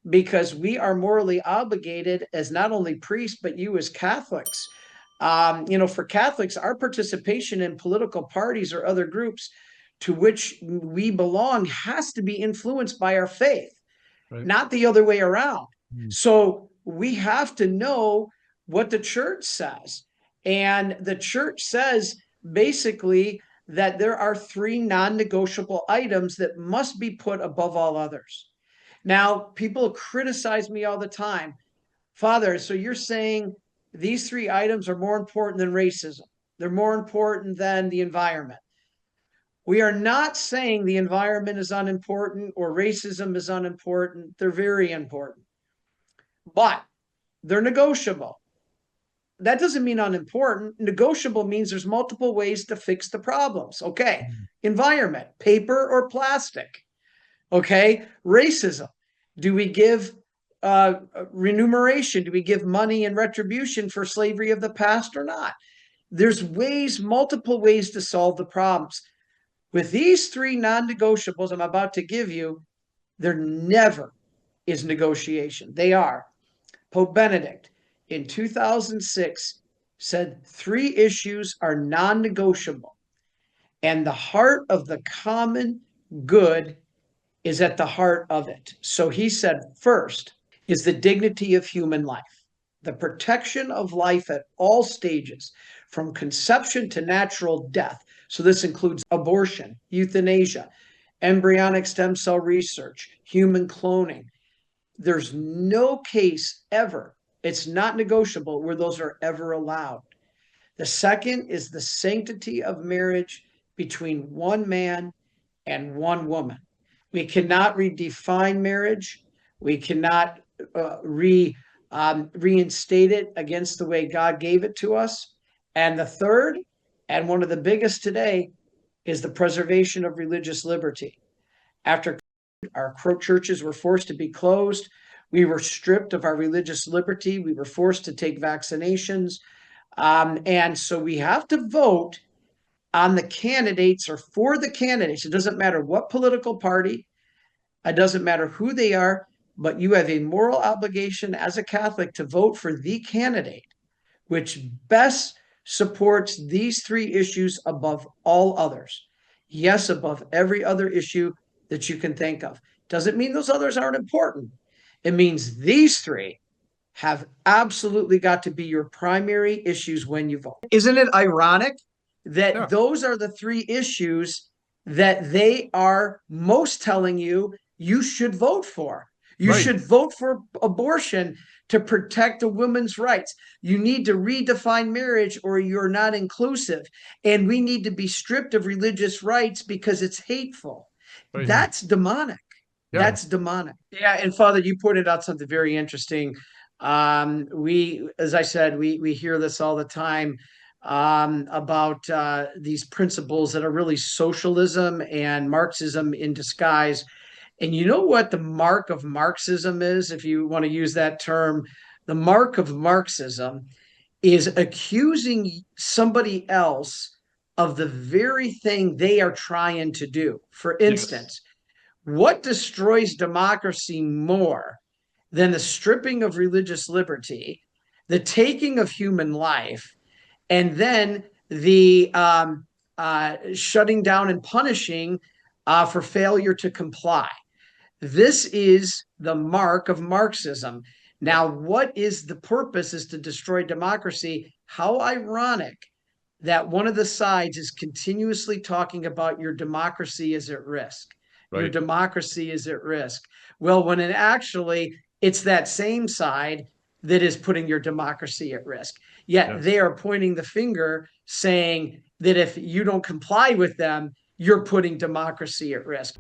because we are morally obligated as not only priests, but you as Catholics. For Catholics, our participation in political parties or other groups to which we belong has to be influenced by our faith, Right. not the other way around. Mm. So we have to know what the church says. And the church says basically that there are 3 non-negotiable items that must be put above all others. Now, people criticize me all the time. Father, so you're saying these 3 items are more important than racism. They're more important than the environment. We are not saying the environment is unimportant or racism is unimportant. They're very important, but they're negotiable. That doesn't mean unimportant. Negotiable means there's multiple ways to fix the problems. Okay. Environment, paper or plastic. Okay. Racism. Do we give remuneration? Do we give money and retribution for slavery of the past or not? There's multiple ways to solve the problems. With these 3 non-negotiables I'm about to give you, there never is negotiation. They are. Pope Benedict in 2006 said 3 issues are non-negotiable, and the heart of the common good is at the heart of it. So he said, first is the dignity of human life, the protection of life at all stages, from conception to natural death. So this includes abortion, euthanasia, embryonic stem cell research, human cloning. There's no case ever, it's not negotiable, where those are ever allowed. The second is the sanctity of marriage between one man and one woman. We cannot redefine marriage. We cannot reinstate it against the way God gave it to us. And the third, and one of the biggest today, is the preservation of religious liberty. After our churches were forced to be closed, we were stripped of our religious liberty. We were forced to take vaccinations. And so we have to vote on the candidates or for the candidates. It doesn't matter what political party, it doesn't matter who they are, but you have a moral obligation as a Catholic to vote for the candidate which best supports these 3 issues above all others. Yes, above every other issue that you can think of. Doesn't mean those others aren't important. It means these 3 have absolutely got to be your primary issues when you vote. Isn't it ironic that those are the 3 issues that they are most telling you you should vote for? You should vote for abortion to protect a woman's rights. You need to redefine marriage or you're not inclusive. And we need to be stripped of religious rights because it's hateful. Right. That's demonic. Yeah. That's demonic. Yeah. And Father, you pointed out something very interesting. As I said, we hear this all the time about these principles that are really socialism and Marxism in disguise. And you know what the mark of Marxism is, if you want to use that term? The mark of Marxism is accusing somebody else of the very thing they are trying to do. For instance, what destroys democracy more than the stripping of religious liberty, the taking of human life, and then the shutting down and punishing for failure to comply? This is the mark of Marxism. Now, what is the purpose is to destroy democracy? How ironic that one of the sides is continuously talking about your democracy is at risk. Right. Your democracy is at risk. Well, when it's that same side that is putting your democracy at risk. Yet they are pointing the finger saying that if you don't comply with them, you're putting democracy at risk.